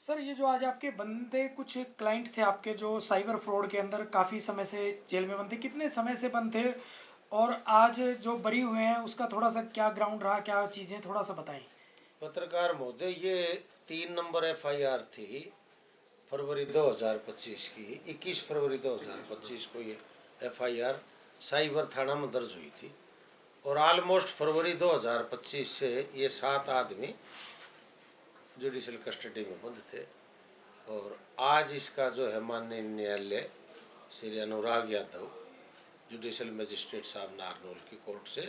Sir ये जो आज आपके बंदे कुछ क्लाइंट थे आपके जो साइबर फ्रॉड के अंदर काफ़ी समय से जेल में बंद थे, कितने समय से बंद थे? और आज जो बरी हुए हैं उसका थोड़ा सा क्या ग्राउंड रहा, क्या चीज़ें थोड़ा सा बताएं। पत्रकार महोदय, ये 3 नंबर एफआईआर थी फरवरी 2025 की। 21 फरवरी 2025 को ये एफआईआर साइबर थाना में दर्ज हुई थी और ऑलमोस्ट फरवरी 2025 से ये 7 आदमी जुडिशल कस्टडी में बंद थे। और आज इसका जो है माननीय न्यायालय श्री अनुराग यादव जुडिशल मजिस्ट्रेट साहब नारनौल की कोर्ट से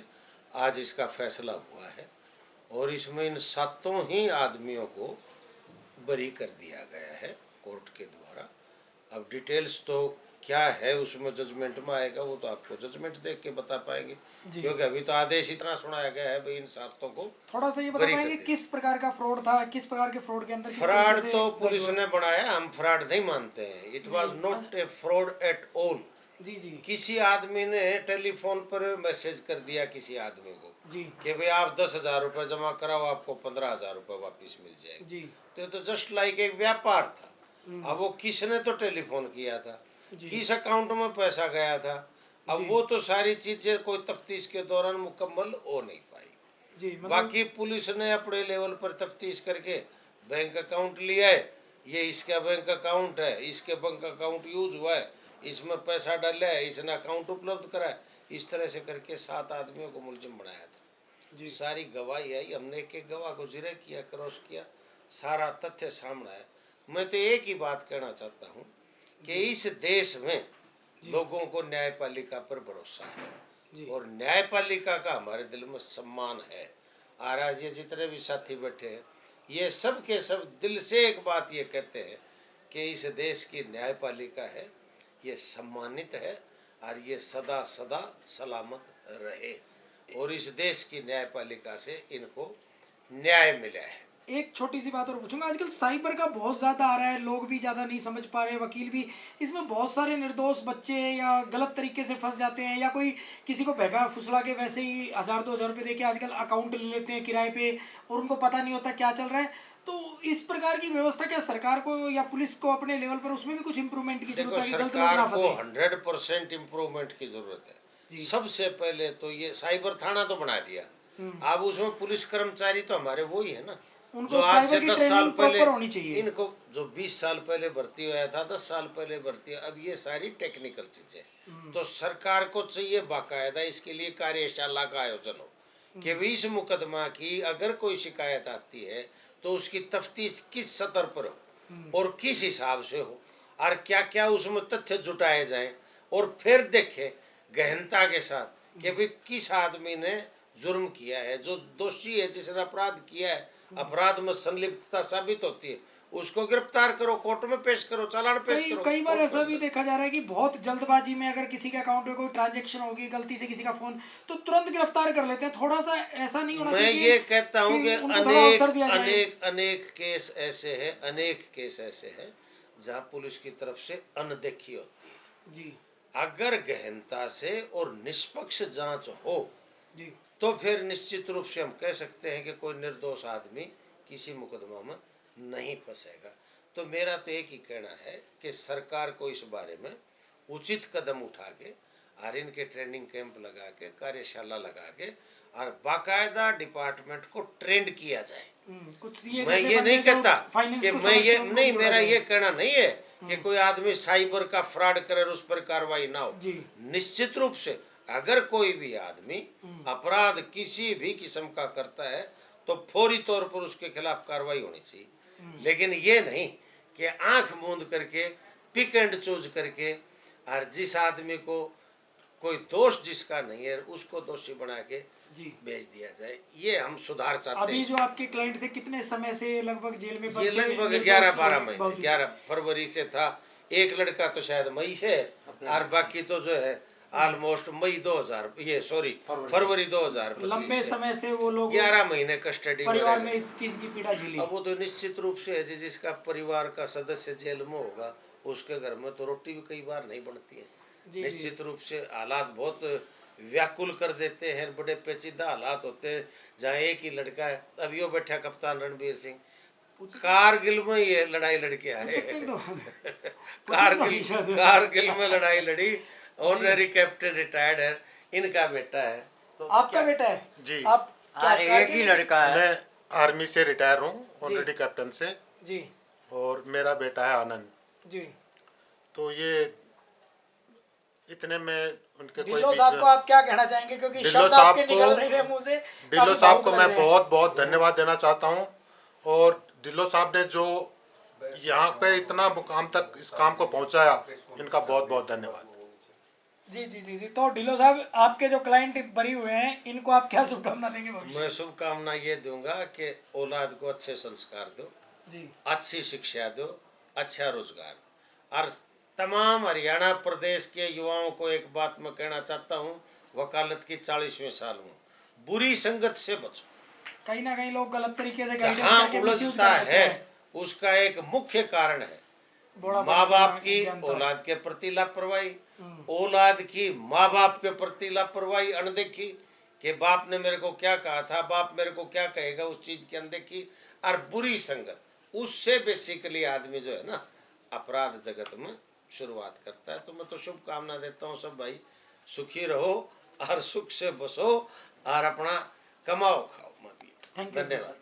आज इसका फैसला हुआ है और इसमें इन 7 ही आदमियों को बरी कर दिया गया है कोर्ट के द्वारा। अब डिटेल्स तो क्या है उसमें जजमेंट में आएगा, वो तो आपको जजमेंट देख के बता पाएंगे, क्योंकि अभी तो आदेश इतना सुनाया गया है भाई इन 7 को थोड़ा सा ये बता बरी कर पाएंगे दिया। किस प्रकार का फ्रॉड था, किस प्रकार के फ्रॉड के अंदर किस फ्रॉड तरीके से तो दर्ज पुलिस हुआ? ने बनाया, हम फ्रॉड नहीं मानते हैं। It was not a fraud at all. जी जी किसी आदमी ने टेलीफोन पर मैसेज कर दिया किसी आदमी को जी कि भाई आप 10,000 रुपये जमा कराओ, आपको 15,000 रुपये वापिस मिल जाएंगे। जी तो जस्ट लाइक एक व्यापार था। अब वो किसने तो टेलीफोन किया था, जी किस अकाउंट में पैसा गया था, अब जी वो तो सारी चीजें कोई तफ्तीश के दौरान मुकम्मल हो नहीं पाई। जी मतलब बाकी पुलिस ने अपने लेवल पर तफ्तीश करके बैंक अकाउंट लिया है, ये इसका बैंक अकाउंट है, इसके बैंक अकाउंट यूज हुआ है, इसमें पैसा डाला है, इसने अकाउंट उपलब्ध करा है, इस तरह से करके 7 आदमियों को मुलजिम बनाया था। जी सारी गवाही आई, हमने एक एक गवाह को जिरह किया, क्रॉस किया, सारा तथ्य सामने आया। मैं तो एक ही बात कहना चाहता हूँ कि इस देश में लोगों को न्यायपालिका पर भरोसा है जी और न्यायपालिका का हमारे दिल में सम्मान है। और आज ये जितने भी साथी बैठे हैं, ये सब के सब दिल से एक बात ये कहते हैं कि इस देश की न्यायपालिका है, ये सम्मानित है और ये सदा सदा सलामत रहे और इस देश की न्यायपालिका से इनको न्याय मिला है। एक छोटी सी बात और पूछूंगा, आजकल साइबर का बहुत ज़्यादा आ रहा है, लोग भी ज़्यादा नहीं समझ पा रहे, वकील भी। इसमें बहुत सारे निर्दोष बच्चे या गलत तरीके से फंस जाते हैं, या कोई किसी को बहका फुसला के वैसे ही 1,000-2,000 रुपये दे के आजकल अकाउंट ले लेते हैं किराए पे, और उनको पता नहीं होता क्या चल रहा है। तो इस प्रकार की व्यवस्था क्या सरकार को या पुलिस को अपने लेवल पर उसमें भी कुछ इम्प्रूवमेंट की जरूरत देखो, है कि गलत लोग सरकार ना को फंसे? 100% इम्प्रूवमेंट की जरूरत है। जी सबसे पहले तो ये साइबर थाना तो बना दिया, अब उसमें पुलिस कर्मचारी तो हमारे वो ही है ना, जो उनको आज से साइबर की 10 साल ट्रेनिंग पहले प्रॉपर होनी चाहिए। इनको जो 20 साल पहले भर्ती हुआ था, 10 साल पहले भर्ती, अब ये सारी टेक्निकल चीजें। तो सरकार को चाहिए बाकायदा इसके लिए कार्यशाला का आयोजन हो कि भी इस मुकदमा की अगर कोई शिकायत आती है तो उसकी तफ्तीश किस सतर पर हो और किस हिसाब से हो और क्या क्या उसमें तथ्य जुटाए जाएं, और फिर देखें गहनता के साथ कि भाई किस आदमी ने जुर्म किया है, जो दोषी है, जिसने अपराध किया है, अपराध में संलिप्तता साबित होती है, उसको गिरफ्तार करो, कोर्ट में पेश करो, चालान पेश कई करो, कई बार कोर्ट ऐसा भी फैसला। देखा जा रहा है कि बहुत जल्दबाजी में अगर किसी के अकाउंट में कोई ट्रांजैक्शन होगी, गलती से किसी का फोन, तो तुरंत गिरफ्तार कर लेते हैं। थोड़ा सा ऐसा नहीं होना मैं चाहिए ये कहता हूँ कि उनको थोड़ा अनेक अवसर दिया जाए? अनेक अनेक केस ऐसे हैं, अनेक केस ऐसे हैं जहाँ पुलिस की तरफ से अनदेखी होती है। जी अगर गहनता से और निष्पक्ष जांच हो जी तो फिर निश्चित रूप से हम कह सकते हैं कि कोई निर्दोष आदमी किसी मुकदमा में नहीं फंसेगा। तो मेरा तो एक ही कहना है कि सरकार को इस बारे में उचित कदम उठा के और इनके ट्रेनिंग कैंप लगा के, कार्यशाला लगा के और बाकायदा डिपार्टमेंट को ट्रेंड किया जाए। कुछ ये मैं जैसे ये बंदे नहीं जो कहता फाइनेंस कि को मैं समझते ये हैं उनको नहीं, भी जोड़ा मेरा जाए। ये कहना नहीं है कि कोई आदमी साइबर का फ्रॉड करे और उस पर कार्रवाई ना हो। जी निश्चित रूप से अगर कोई भी आदमी अपराध किसी भी किस्म का करता है तो फौरी तौर पर उसके खिलाफ कार्रवाई होनी चाहिए, लेकिन ये नहीं कि आंख मूंद करके, पिक एंड चूज करके और जिस आदमी को कोई दोष जिसका नहीं है उसको दोषी बना के जी भेज दिया जाए। ये हम सुधार चाहते अभी हैं। जो आपके क्लाइंट थे कितने समय से लगभग जेल में ये बंद थे? लगभग निर्दोष 11-12 होने के महीने, बावजूद? 11 फरवरी से था। एक लड़का तो शायद मई से है और बाकी तो जो है ऑलमोस्ट मई 2000, ये सॉरी फरवरी 2025 लंबे से समय से वो लोग 11 महीने कस्टडी में परिवार रह में गए। इस चीज की पीड़ा झेली। अब वो तो निश्चित रूप से है जिसका परिवार का सदस्य जेल में होगा उसके घर में तो रोटी भी कई बार नहीं बनती है। जी जी निश्चित रूप से हालात बहुत व्याकुल कर देते हैं, बड़े पेचीदा हालात होते हैं। जहाँ एक ही लड़का है, अब यो बैठा कप्तान रणबीर सिंह, कारगिल में ये लड़ाई लड़के आए। कारगिल में लड़ाई लड़ी, ऑनरी कैप्टन रिटायर्ड है, इनका बेटा है। तो आपका बेटा है जी। आप क्या एक ही लड़का है। मैं आर्मी से रिटायर हूँ, ऑनरेडी कैप्टन से, जी और मेरा बेटा है आनंद। जी। तो ये इतने में उनके कोई ढिल्लो बीच साहब में को आप क्या कहना चाहेंगे, क्योंकि ढिल्लो शब्द साहब आपके को- निकल नहीं रहे मुंह से, ढिल्लो काफी साहब भावुक को लग मैं रहे हैं। बहुत बहुत धन्यवाद देना चाहता हूँ। और ढिल्लो साहब ने जो यहाँ पे इतना मुकाम तक इस काम को पहुँचाया, इनका बहुत बहुत धन्यवाद। जी जी जी जी। तो ढिल्लो साहब, आपके जो क्लाइंट बरी हुए हैं, इनको आप क्या शुभकामना देंगे भविष्य मैं शुभकामना ये दूंगा कि औलाद को अच्छे संस्कार दो, जी अच्छी शिक्षा दो, अच्छा रोजगार दो। और तमाम हरियाणा प्रदेश के युवाओं को एक बात मैं कहना चाहता हूँ, वकालत की 40वें साल में बुरी संगत से बचो। कहीं ना कहीं लोग गलत तरीके से गाइडेंस जहाँ करके मिसयूज उलझता कर देते है हैं। उसका एक मुख्य कारण है बड़ा माँ बाप की ज्ञानता। औलाद के प्रति लापरवाही, औलाद की माँ बाप के प्रति लापरवाही, अनदेखी कि बाप ने मेरे को क्या कहा था, बाप मेरे को क्या कहेगा, उस चीज की अनदेखी और बुरी संगत, उससे बेसिकली आदमी जो है ना अपराध जगत में शुरुआत करता है। तो मैं तो शुभकामना देता हूँ सब भाई, सुखी रहो और सुख से बसो और अपना कमाओ खाओ मत। थैंक यू धन्यवाद।